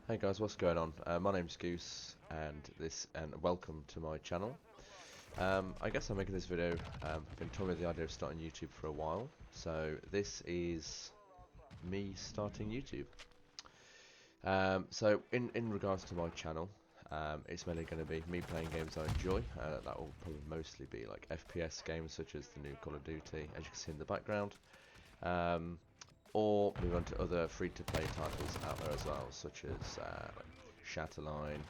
Hey guys, what's going on? My name's Goose, and welcome to my channel. I guess I'm making this video. I've been toying with the idea of starting YouTube for a while, so this is me starting YouTube. So in regards to my channel, it's mainly going to be me playing games I enjoy. That will probably mostly be like FPS games, such as the new Call of Duty, as you can see in the background. Or move on to other free-to-play titles out there as well, such as like Shatterline,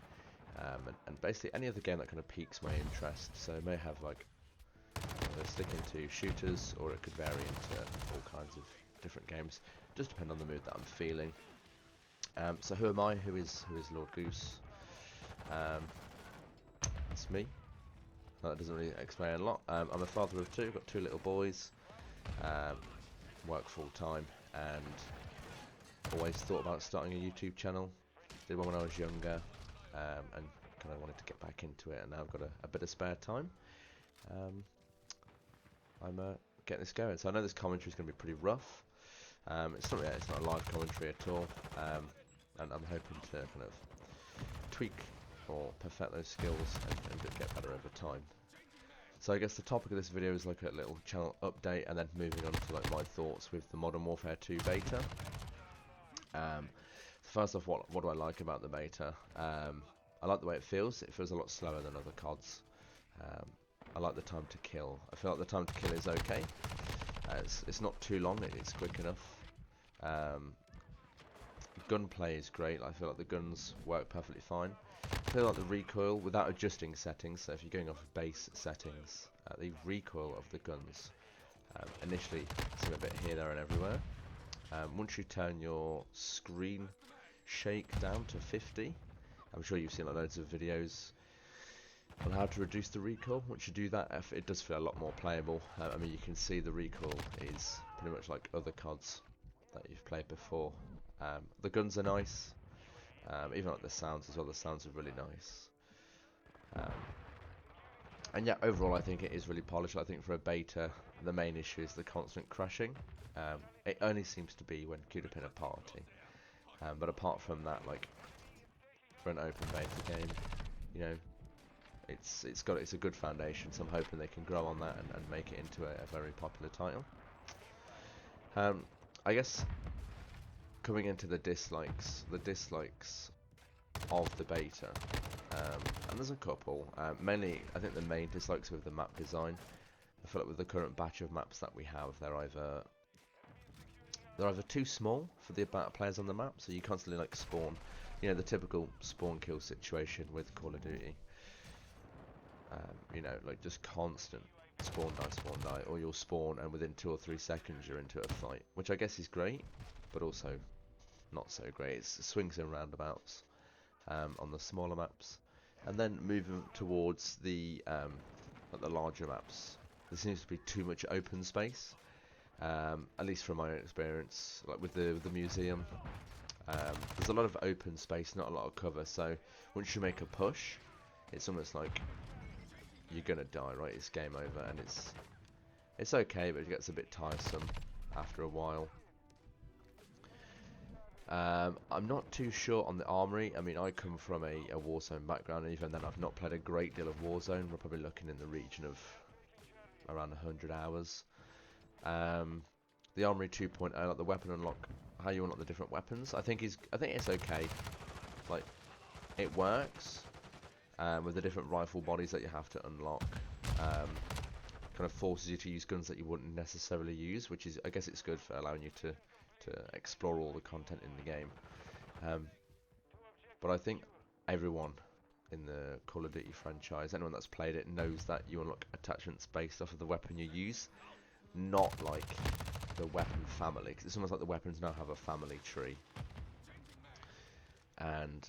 and basically any other game that kind of piques my interest. So it may have like stick into shooters, or it could vary into all kinds of different games. Just depend on the mood that I'm feeling. So who am I? Who is Lord Goose? That's me. That doesn't really explain a lot. I'm a father of two. Got two little boys. Work full time, and always thought about starting a YouTube channel. Did one when I was younger, and kind of wanted to get back into it, and now I've got a bit of spare time. I'm getting this going. So I know this commentary is going to be pretty rough. It's not a live commentary at all, and I'm hoping to kind of tweak or perfect those skills and get better over time. So I guess the topic of this video is like a little channel update, and then moving on to like my thoughts with the Modern Warfare 2 beta. First off, what do I like about the beta? I like the way it feels. It feels a lot slower than other CODs. I like the time to kill. I feel like the time to kill is okay. It's not too long. It's quick enough. Gunplay is great. I feel like the guns work perfectly fine. I feel like the recoil, without adjusting settings, so if you're going off base settings, the recoil of the guns initially seem a bit here, there and everywhere. Once you turn your screen shake down to 50, I'm sure you've seen like loads of videos on how to reduce the recoil. Once you do that, it does feel a lot more playable. I mean, you can see the recoil is pretty much like other CODs that you've played before. The guns are nice, even like the sounds as well. The sounds are really nice. And yeah, overall I think it is really polished. I think for a beta, the main issue is the constant crashing. It only seems to be when queued up in a party. But apart from that, like for an open beta game, you know, it's a good foundation. So I'm hoping they can grow on that and make it into a very popular title. I guess coming into the dislikes of the beta, and there's a couple. Mainly, I think the main dislikes with the map design. I feel like with the current batch of maps that we have, they're either too small for the amount of players on the map, so you constantly like spawn, you know, the typical spawn kill situation with Call of Duty. You know, like just constant spawn die, or you'll spawn and within 2 or 3 seconds you're into a fight, which I guess is great, but also not so great. It swings and roundabouts on the smaller maps, and then moving towards the like the larger maps, there seems to be too much open space. At least from my own experience, like with the museum, there's a lot of open space, not a lot of cover. So once you make a push, it's almost like you're gonna die, right? It's game over, and it's okay, but it gets a bit tiresome after a while. I'm not too sure on the armory. I mean, I come from a Warzone background, and even then I've not played a great deal of Warzone. We're probably looking in the region of around 100 hours. The Armory 2.0, like the weapon unlock, how you unlock the different weapons, I think it's okay. Like, it works with the different rifle bodies that you have to unlock. Kind of forces you to use guns that you wouldn't necessarily use, which is, I guess it's good for allowing you to explore all the content in the game. But I think everyone in the Call of Duty franchise, anyone that's played it, knows that you unlock attachments based off of the weapon you use, not like the weapon family, because it's almost like the weapons now have a family tree. And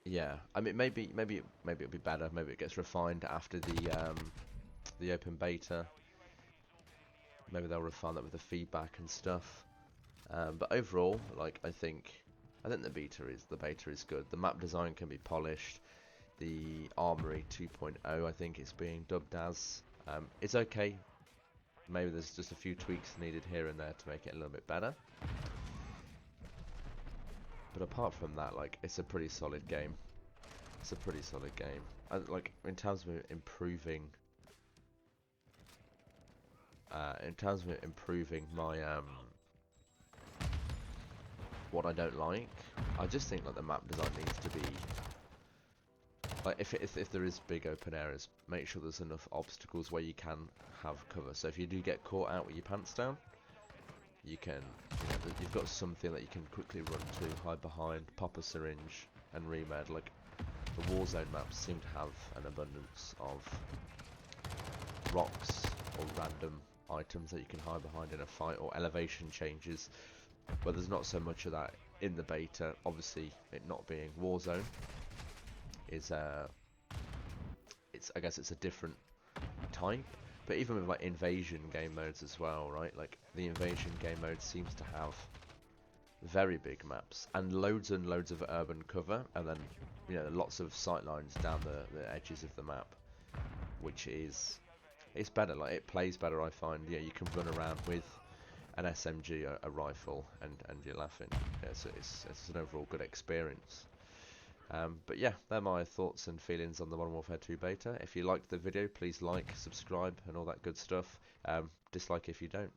yeah, I mean, maybe it'll be better. Maybe it gets refined after the open beta. Maybe they'll refine that with the feedback and stuff. But overall, like I think the beta is good. The map design can be polished. The Armory 2.0, I think it's being dubbed as. It's okay. Maybe there's just a few tweaks needed here and there to make it a little bit better. but apart from that, like, it's a pretty solid game. It's a pretty solid game. Like, in terms of improving my what I don't like, I just think like the map design needs to be like, if there is big open areas, make sure there's enough obstacles where you can have cover. So if you do get caught out with your pants down, you can, you've got something that you can quickly run to, hide behind, pop a syringe, and remed. Like, the Warzone maps seem to have an abundance of rocks or random items that you can hide behind in a fight, or elevation changes, but there's not so much of that in the beta. Obviously, it not being Warzone is I guess it's a different type, but even with like invasion game modes as well, right? Like, the invasion game mode seems to have very big maps and loads of urban cover, and then lots of sight lines down the edges of the map, which is, it's better. Like, it plays better, I find. Yeah, you can run around with an SMG, a rifle, and you're laughing. Yeah, so it's an overall good experience. But yeah, they're my thoughts and feelings on the Modern Warfare 2 beta. If you liked the video, please like, subscribe, and all that good stuff. Dislike if you don't.